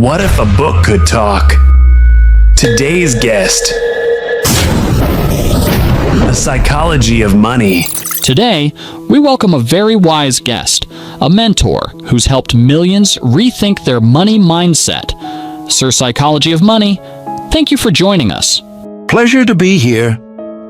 What if a book could talk? Today's guest. The psychology of money. Today, we welcome a very wise guest, a mentor who's helped millions rethink their money mindset. Sir Psychology of Money, thank you for joining us. Pleasure to be here.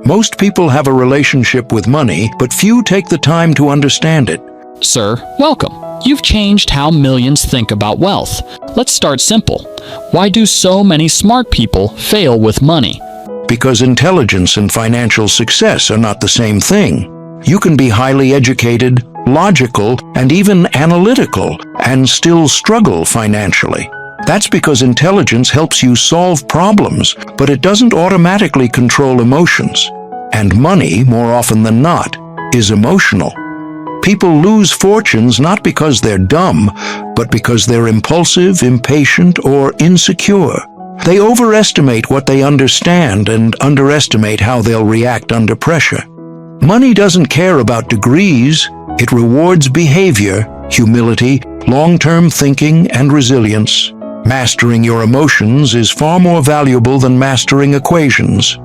Most people have a relationship with money, but few take the time to understand it. Sir, welcome. You've changed how millions think about wealth. Let's start simple. Why do so many smart people fail with money? Because intelligence and financial success are not the same thing. You can be highly educated, logical, and even analytical, and still struggle financially. That's because intelligence helps you solve problems, but it doesn't automatically control emotions. And money, more often than not, is emotional. People lose fortunes not because they're dumb, but because they're impulsive, impatient, or insecure. They overestimate what they understand and underestimate how they'll react under pressure. Money doesn't care about degrees. It rewards behavior, humility, long-term thinking, and resilience. Mastering your emotions is far more valuable than mastering equations.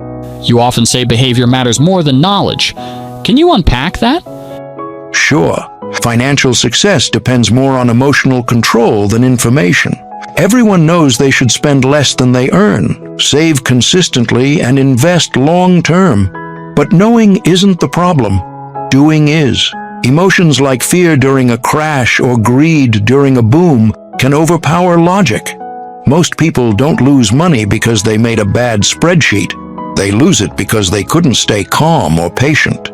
You often say behavior matters more than knowledge. Can you unpack that? Sure. Financial success depends more on emotional control than information. Everyone knows they should spend less than they earn, save consistently, and invest long-term. But knowing isn't the problem. Doing is. Emotions like fear during a crash or greed during a boom can overpower logic. Most people don't lose money because they made a bad spreadsheet. They lose it because they couldn't stay calm or patient.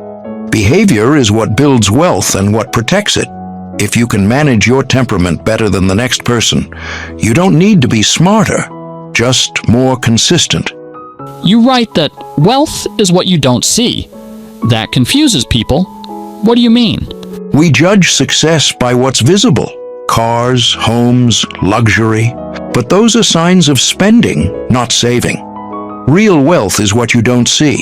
Behavior is what builds wealth and what protects it. If you can manage your temperament better than the next person, you don't need to be smarter, just more consistent. You write that wealth is what you don't see. That confuses people. What do you mean? We judge success by what's visible. Cars, homes, luxury. But those are signs of spending, not saving. Real wealth is what you don't see.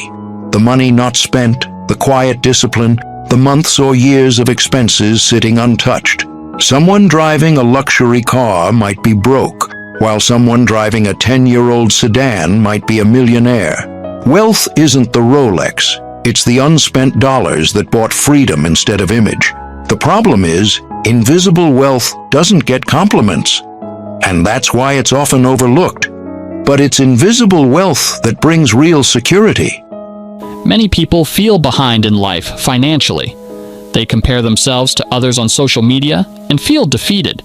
The money not spent, the quiet discipline, the months or years of expenses sitting untouched. Someone driving a luxury car might be broke, while someone driving a 10-year-old sedan might be a millionaire. Wealth isn't the Rolex. It's the unspent dollars that bought freedom instead of image. The problem is, invisible wealth doesn't get compliments, and that's why it's often overlooked. But it's invisible wealth that brings real security. Many people feel behind in life financially. They compare themselves to others on social media and feel defeated.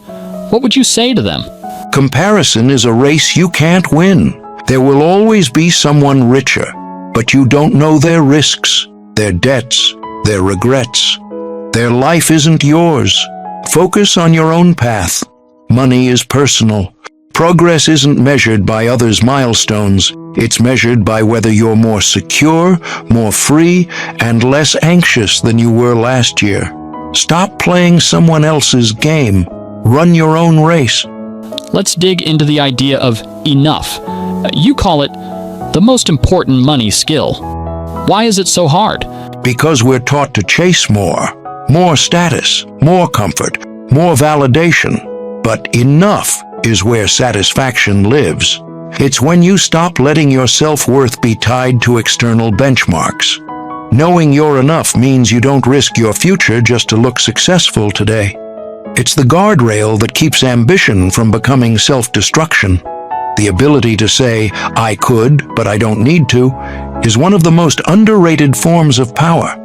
What would you say to them? Comparison is a race you can't win. There will always be someone richer, but you don't know their risks, their debts, their regrets. Their life isn't yours. Focus on your own path. Money is personal. Progress isn't measured by others' milestones. It's measured by whether you're more secure, more free, and less anxious than you were last year. Stop playing someone else's game. Run your own race. Let's dig into the idea of enough. You call it the most important money skill. Why is it so hard? Because we're taught to chase more status, more comfort, more validation. But enough is where satisfaction lives. It's when you stop letting your self-worth be tied to external benchmarks. Knowing you're enough means you don't risk your future just to look successful today. It's the guardrail that keeps ambition from becoming self-destruction. The ability to say, I could, but I don't need to, is one of the most underrated forms of power.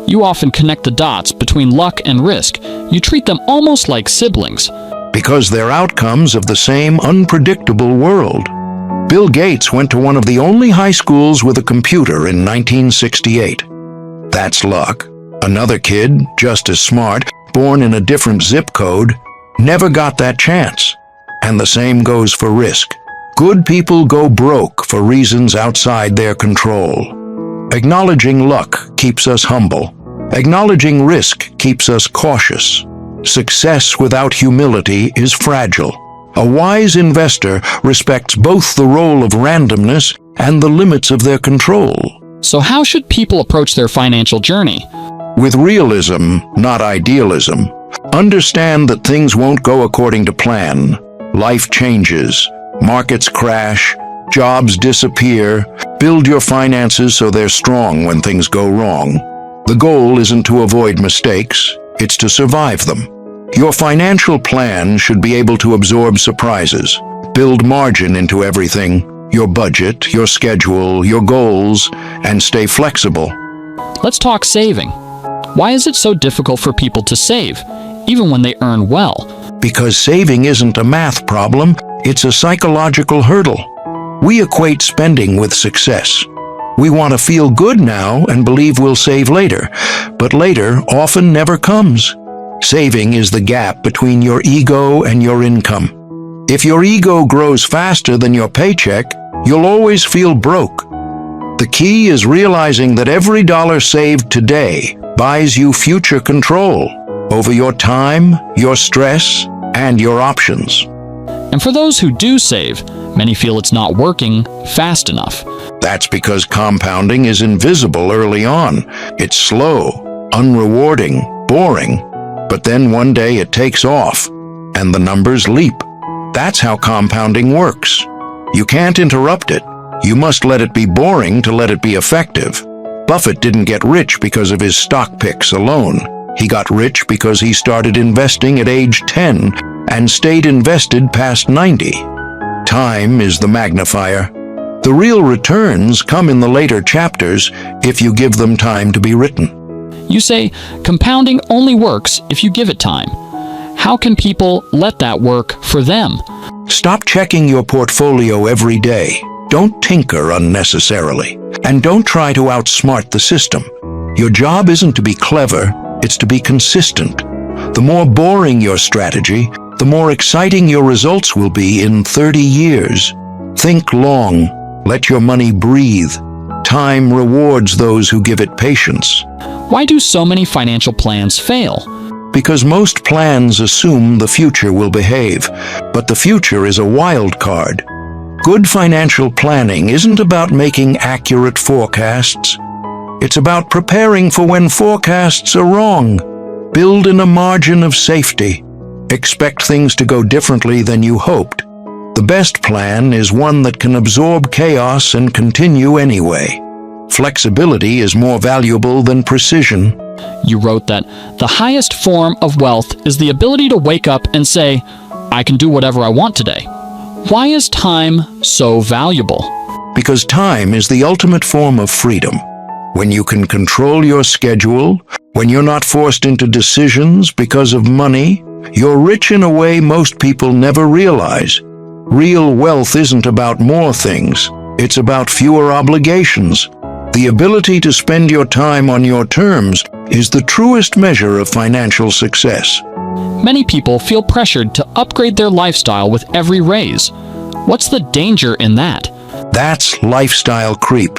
You often connect the dots between luck and risk. You treat them almost like siblings. Because they're outcomes of the same unpredictable world. Bill Gates went to one of the only high schools with a computer in 1968. That's luck. Another kid, just as smart, born in a different zip code, never got that chance. And the same goes for risk. Good people go broke for reasons outside their control. Acknowledging luck keeps us humble. Acknowledging risk keeps us cautious. Success without humility is fragile. A wise investor respects both the role of randomness and the limits of their control. So how should people approach their financial journey? With realism, not idealism. Understand that things won't go according to plan. Life changes, markets crash, jobs disappear. Build your finances so they're strong when things go wrong. The goal isn't to avoid mistakes, it's to survive them. Your financial plan should be able to absorb surprises, build margin into everything, your budget, your schedule, your goals, and stay flexible. Let's talk saving. Why is it so difficult for people to save, even when they earn well? Because saving isn't a math problem, it's a psychological hurdle. We equate spending with success. We want to feel good now and believe we'll save later, but later often never comes. Saving is the gap between your ego and your income. If your ego grows faster than your paycheck, you'll always feel broke. The key is realizing that every dollar saved today buys you future control over your time, your stress, and your options. And for those who do save, many feel it's not working fast enough. That's because compounding is invisible early on. It's slow, unrewarding, boring, but then one day it takes off, and the numbers leap. That's how compounding works. You can't interrupt it. You must let it be boring to let it be effective. Buffett didn't get rich because of his stock picks alone. He got rich because he started investing at age 10 and stayed invested past 90. Time is the magnifier. The real returns come in the later chapters if you give them time to be written. You say compounding only works if you give it time. How can people let that work for them? Stop checking your portfolio every day. Don't tinker unnecessarily. And don't try to outsmart the system. Your job isn't to be clever, it's to be consistent. The more boring your strategy, the more exciting your results will be in 30 years. Think long. Let your money breathe. Time rewards those who give it patience. Why do so many financial plans fail? Because most plans assume the future will behave, but the future is a wild card. Good financial planning isn't about making accurate forecasts. It's about preparing for when forecasts are wrong. Build in a margin of safety. Expect things to go differently than you hoped. The best plan is one that can absorb chaos and continue anyway. Flexibility is more valuable than precision. You wrote that the highest form of wealth is the ability to wake up and say, I can do whatever I want today. Why is time so valuable? Because time is the ultimate form of freedom. When you can control your schedule, when you're not forced into decisions because of money, you're rich in a way most people never realize. Real wealth isn't about more things, it's about fewer obligations. The ability to spend your time on your terms is the truest measure of financial success. Many people feel pressured to upgrade their lifestyle with every raise. What's the danger in that? That's lifestyle creep,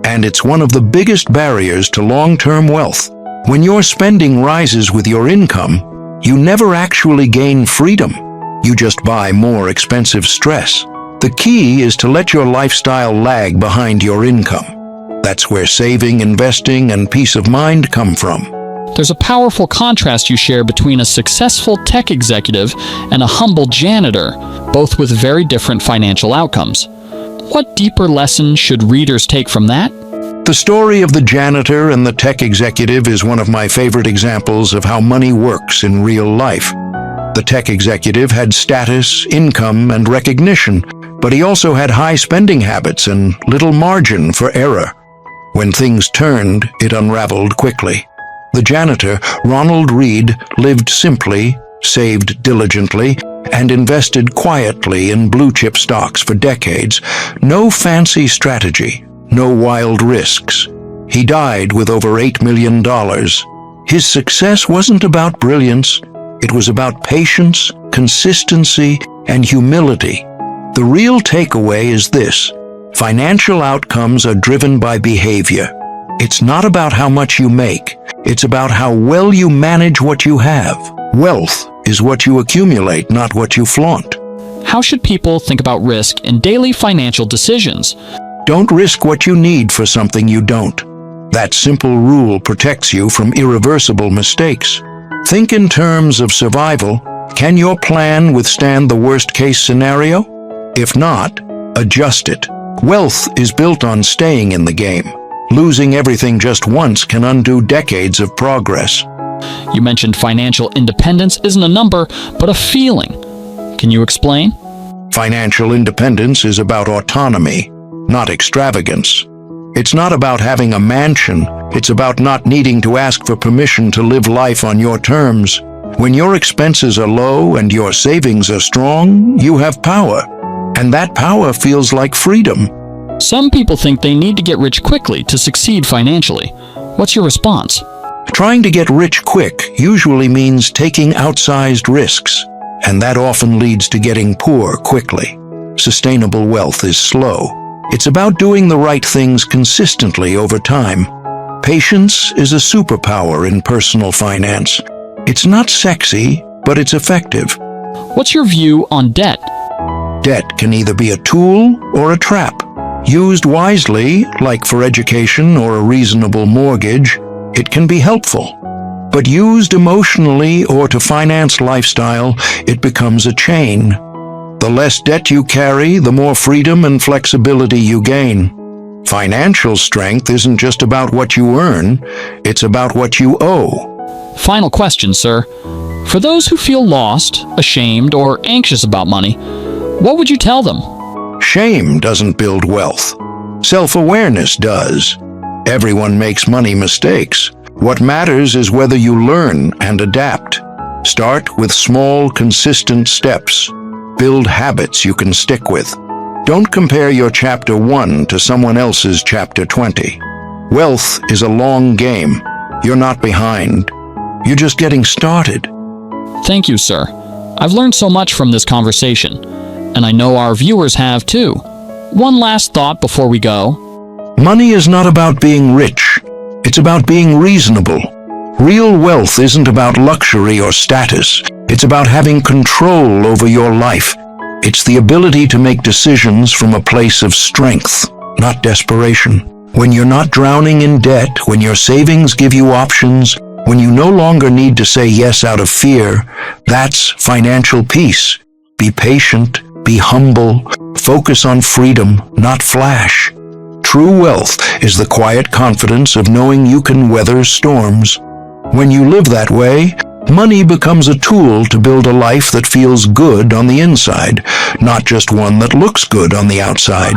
and it's one of the biggest barriers to long-term wealth. When your spending rises with your income, you never actually gain freedom. You just buy more expensive stress. The key is to let your lifestyle lag behind your income. That's where saving, investing, and peace of mind come from. There's a powerful contrast you share between a successful tech executive and a humble janitor, both with very different financial outcomes. What deeper lesson should readers take from that? The story of the janitor and the tech executive is one of my favorite examples of how money works in real life. The tech executive had status, income, and recognition, but he also had high spending habits and little margin for error. When things turned, it unraveled quickly. The janitor, Ronald Reed, lived simply, saved diligently, and invested quietly in blue-chip stocks for decades. No fancy strategy, no wild risks. He died with over $8 million. His success wasn't about brilliance. It was about patience, consistency, and humility. The real takeaway is this: financial outcomes are driven by behavior. It's not about how much you make. It's about how well you manage what you have. Wealth is what you accumulate, not what you flaunt. How should people think about risk in daily financial decisions? Don't risk what you need for something you don't. That simple rule protects you from irreversible mistakes. Think in terms of survival, Can your plan withstand the worst-case scenario? If not, adjust it. Wealth is built on staying in the game. Losing everything just once can undo decades of progress. You mentioned financial independence isn't a number, but a feeling. Can you explain? Financial independence is about autonomy, not extravagance. It's not about having a mansion. It's about not needing to ask for permission to live life on your terms. When your expenses are low and your savings are strong, you have power. And that power feels like freedom. Some people think they need to get rich quickly to succeed financially. What's your response? Trying to get rich quick usually means taking outsized risks, and that often leads to getting poor quickly. Sustainable wealth is slow. It's about doing the right things consistently over time. Patience is a superpower in personal finance. It's not sexy, but it's effective. What's your view on debt? Debt can either be a tool or a trap. Used wisely, like for education or a reasonable mortgage, it can be helpful. But used emotionally or to finance lifestyle, it becomes a chain. The less debt you carry, the more freedom and flexibility you gain. Financial strength isn't just about what you earn, it's about what you owe. Final question, sir. For those who feel lost, ashamed, or anxious about money, what would you tell them? Shame doesn't build wealth. Self-awareness does. Everyone makes money mistakes. What matters is whether you learn and adapt. Start with small, consistent steps. Build habits you can stick with. Don't compare your chapter 1 to someone else's chapter 20. Wealth is a long game. You're not behind. You're just getting started. Thank you, sir. I've learned so much from this conversation, and I know our viewers have too. One last thought before we go. Money is not about being rich. It's about being reasonable. Real wealth isn't about luxury or status. It's about having control over your life. It's the ability to make decisions from a place of strength, not desperation. When you're not drowning in debt, when your savings give you options, when you no longer need to say yes out of fear, that's financial peace. Be patient, be humble, focus on freedom, not flash. True wealth is the quiet confidence of knowing you can weather storms. When you live that way, money becomes a tool to build a life that feels good on the inside, not just one that looks good on the outside.